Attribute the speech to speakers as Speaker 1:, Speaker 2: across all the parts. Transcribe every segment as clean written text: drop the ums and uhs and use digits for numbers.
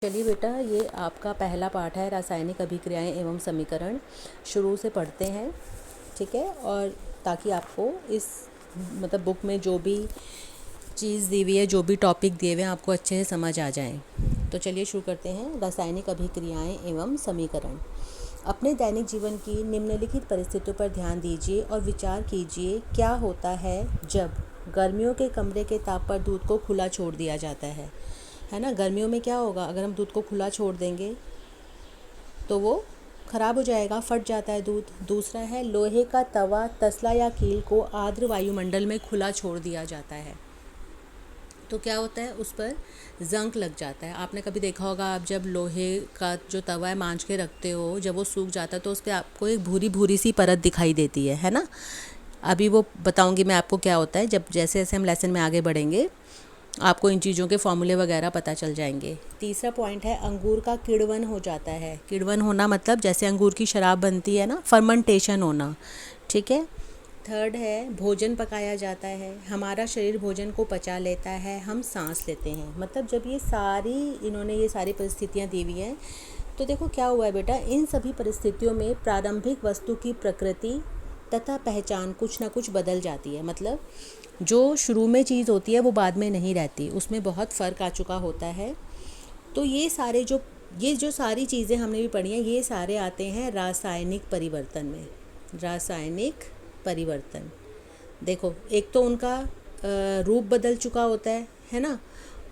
Speaker 1: चलिए बेटा, ये आपका पहला पाठ है, रासायनिक अभिक्रियाएं एवं समीकरण। शुरू से पढ़ते हैं, ठीक है। और ताकि आपको इस बुक में जो भी चीज़ दी हुई है, जो भी टॉपिक दिए हुए हैं, आपको अच्छे से समझ आ जाएं। तो चलिए शुरू करते हैं। रासायनिक अभिक्रियाएं एवं समीकरण। अपने दैनिक जीवन की निम्नलिखित परिस्थितियों पर ध्यान दीजिए और विचार कीजिए, क्या होता है जब गर्मियों के कमरे के ताप पर दूध को खुला छोड़ दिया जाता है ना। गर्मियों में क्या होगा, अगर हम दूध को खुला छोड़ देंगे तो वो ख़राब हो जाएगा, फट जाता है दूध। दूसरा है, लोहे का तवा, तसला या कील को आर्द्र वायुमंडल में खुला छोड़ दिया जाता है तो क्या होता है, उस पर जंग लग जाता है। आपने कभी देखा होगा, आप जब लोहे का जो तवा है मांझ के रखते हो, जब वो सूख जाता है तो उस पर आपको एक भूरी भूरी सी परत दिखाई देती है ना। अभी वो बताऊंगी मैं आपको क्या होता है। जब जैसे जैसे हम लेसन में आगे बढ़ेंगे, आपको इन चीज़ों के फॉर्मूले वगैरह पता चल जाएंगे। तीसरा पॉइंट है, अंगूर का किण्वन हो जाता है। किण्वन होना मतलब जैसे अंगूर की शराब बनती है ना, फर्मेंटेशन होना, ठीक है। थर्ड है, भोजन पकाया जाता है। हमारा शरीर भोजन को पचा लेता है, हम सांस लेते हैं। मतलब जब इन्होंने ये सारी परिस्थितियाँ दी हुई हैं, तो देखो क्या हुआ है बेटा, इन सभी परिस्थितियों में प्रारंभिक वस्तु की प्रकृति तथा पहचान कुछ ना कुछ बदल जाती है। मतलब जो शुरू में चीज़ होती है वो बाद में नहीं रहती, उसमें बहुत फ़र्क आ चुका होता है। तो ये जो सारी चीज़ें हमने भी पढ़ी हैं, ये सारे आते हैं रासायनिक परिवर्तन में। रासायनिक परिवर्तन, देखो एक तो उनका रूप बदल चुका होता है ना।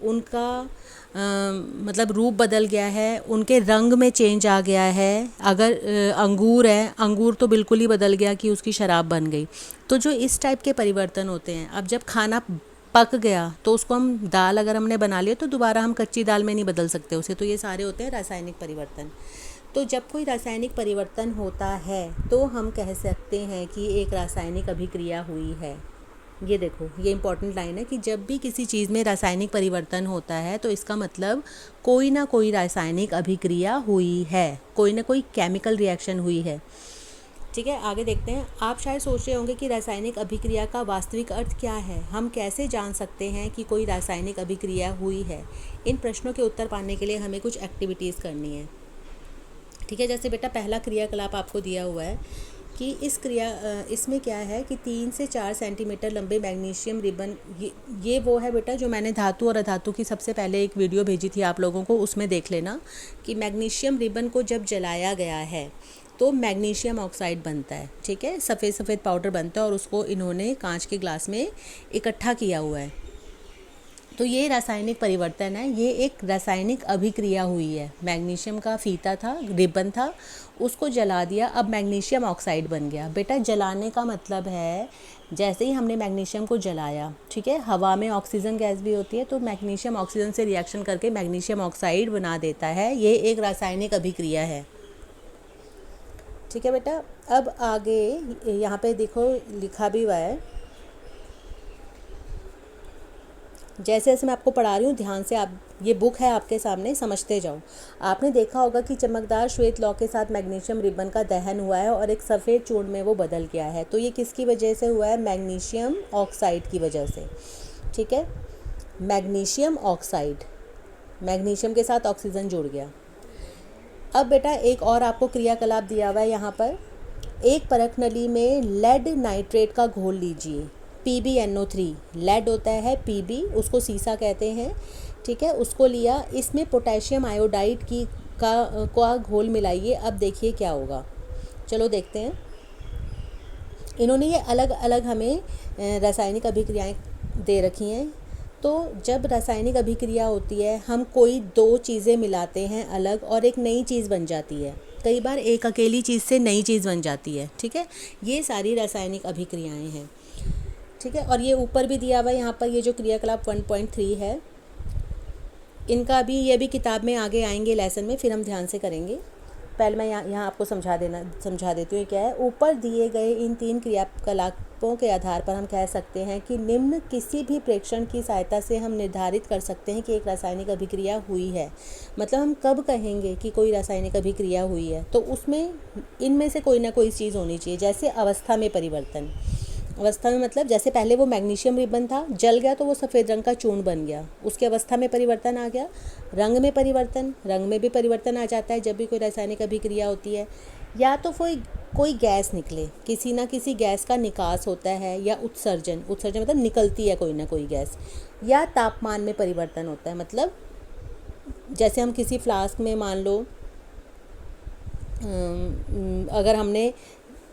Speaker 1: उनका मतलब रूप बदल गया है, उनके रंग में चेंज आ गया है। अगर अंगूर है, अंगूर तो बिल्कुल ही बदल गया कि उसकी शराब बन गई। तो जो इस टाइप के परिवर्तन होते हैं, अब जब खाना पक गया तो उसको हम दाल अगर हमने बना लिया तो दोबारा हम कच्ची दाल में नहीं बदल सकते उसे। तो ये सारे होते हैं रासायनिक परिवर्तन। तो जब कोई रासायनिक परिवर्तन होता है तो हम कह सकते हैं कि एक रासायनिक अभिक्रिया हुई है। ये देखो, ये इंपॉर्टेंट लाइन है कि जब भी किसी चीज़ में रासायनिक परिवर्तन होता है तो इसका मतलब कोई ना कोई रासायनिक अभिक्रिया हुई है, कोई ना कोई केमिकल रिएक्शन हुई है, ठीक है। आगे देखते हैं। आप शायद सोच रहे होंगे कि रासायनिक अभिक्रिया का वास्तविक अर्थ क्या है, हम कैसे जान सकते हैं कि कोई रासायनिक अभिक्रिया हुई है। इन प्रश्नों के उत्तर पाने के लिए हमें कुछ एक्टिविटीज़ करनी है, ठीक है। जैसे बेटा पहला क्रियाकलाप आपको दिया हुआ है कि इसमें क्या है कि 3 से 4 सेंटीमीटर लंबे मैग्नीशियम रिबन, ये वो है बेटा जो मैंने धातु और अधातु की सबसे पहले एक वीडियो भेजी थी आप लोगों को, उसमें देख लेना कि मैग्नीशियम रिबन को जब जलाया गया है तो मैग्नीशियम ऑक्साइड बनता है, ठीक है। सफ़ेद सफ़ेद पाउडर बनता है और उसको इन्होंने कांच के ग्लास में इकट्ठा किया हुआ है। तो ये रासायनिक परिवर्तन है, ये एक रासायनिक अभिक्रिया हुई है। मैग्नीशियम का फीता था, रिबन था, उसको जला दिया, अब मैग्नीशियम ऑक्साइड बन गया। बेटा जलाने का मतलब है, जैसे ही हमने मैग्नीशियम को जलाया, ठीक है, हवा में ऑक्सीजन गैस भी होती है, तो मैग्नीशियम ऑक्सीजन से रिएक्शन करके मैग्नीशियम ऑक्साइड बना देता है। ये एक रासायनिक अभिक्रिया है, ठीक है बेटा। अब आगे यहाँ पे देखो लिखा भी हुआ है, जैसे जैसे मैं आपको पढ़ा रही हूँ ध्यान से आप, ये बुक है आपके सामने, समझते जाओ। आपने देखा होगा कि चमकदार श्वेत लौ के साथ मैग्नीशियम रिबन का दहन हुआ है और एक सफ़ेद चूर्ण में वो बदल गया है। तो ये किसकी वजह से हुआ है, मैग्नीशियम ऑक्साइड की वजह से, ठीक है। मैग्नीशियम ऑक्साइड, मैग्नीशियम के साथ ऑक्सीजन जुड़ गया। अब बेटा एक और आपको क्रियाकलाप दिया हुआ है यहाँ पर। एक परख नली में लेड नाइट्रेट का घोल लीजिए, PbNO3, लेड होता है Pb, उसको सीसा कहते हैं, ठीक है। उसको लिया, इसमें पोटेशियम आयोडाइड का घोल मिलाइए। अब देखिए क्या होगा, चलो देखते हैं। इन्होंने ये अलग अलग हमें रासायनिक अभिक्रियाएं दे रखी हैं। तो जब रासायनिक अभिक्रिया होती है, हम कोई दो चीज़ें मिलाते हैं अलग और एक नई चीज़ बन जाती है। कई बार एक अकेली चीज़ से नई चीज़ बन जाती है, ठीक है। ये सारी रासायनिक अभिक्रियाएं हैं, ठीक है। और ये ऊपर भी दिया हुआ है यहाँ पर, ये जो क्रियाकलाप 1.3 है, इनका भी, ये भी किताब में आगे आएंगे लेसन में, फिर हम ध्यान से करेंगे। पहले मैं यहाँ आपको समझा देती हूँ क्या है। ऊपर दिए गए इन 3 क्रियाकलापों के आधार पर हम कह सकते हैं कि निम्न किसी भी प्रेक्षण की सहायता से हम निर्धारित कर सकते हैं कि एक रासायनिक अभिक्रिया हुई है। मतलब हम कब कहेंगे कि कोई रासायनिक अभिक्रिया हुई है, तो उसमें इनमें से कोई ना कोई चीज़ होनी चाहिए। जैसे अवस्था में परिवर्तन, अवस्था में मतलब जैसे पहले वो मैग्नीशियम रिबन था, जल गया तो वो सफ़ेद रंग का चूर्ण बन गया, उसकी अवस्था में परिवर्तन आ गया। रंग में परिवर्तन, रंग में भी परिवर्तन आ जाता है जब भी कोई रासायनिक अभिक्रिया होती है। या तो कोई गैस निकले, किसी ना किसी गैस का निकास होता है, या उत्सर्जन, उत्सर्जन मतलब निकलती है कोई ना कोई गैस, या तापमान में परिवर्तन होता है। मतलब जैसे हम किसी फ्लास्क में मान लो अगर हमने,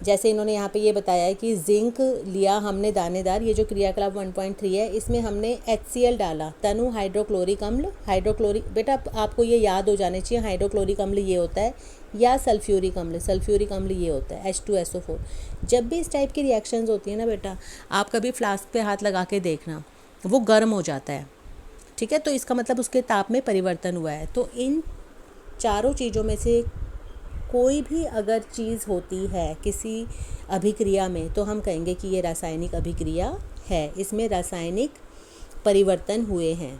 Speaker 1: जैसे इन्होंने यहाँ पे ये बताया है कि जिंक लिया हमने दानेदार, ये जो क्रियाकलाप 1.3 है, इसमें हमने HCl डाला, तनु हाइड्रोक्लोरिक अम्ल, हाइड्रोक्लोरिक, बेटा आपको ये याद हो जाने चाहिए, हाइड्रोक्लोरिक अम्ल ये होता है, या सल्फ्यूरिक अम्ल, सल्फ्यूरिक अम्ल ये होता है H2SO4। जब भी इस टाइप की रिएक्शंस होती है ना बेटा, आप कभी फ्लास्क पे हाथ लगा के देखना, वो गर्म हो जाता है, ठीक है, तो इसका मतलब उसके ताप में परिवर्तन हुआ है। तो इन चारों चीज़ों में से कोई भी अगर चीज़ होती है किसी अभिक्रिया में, तो हम कहेंगे कि ये रासायनिक अभिक्रिया है, इसमें रासायनिक परिवर्तन हुए हैं।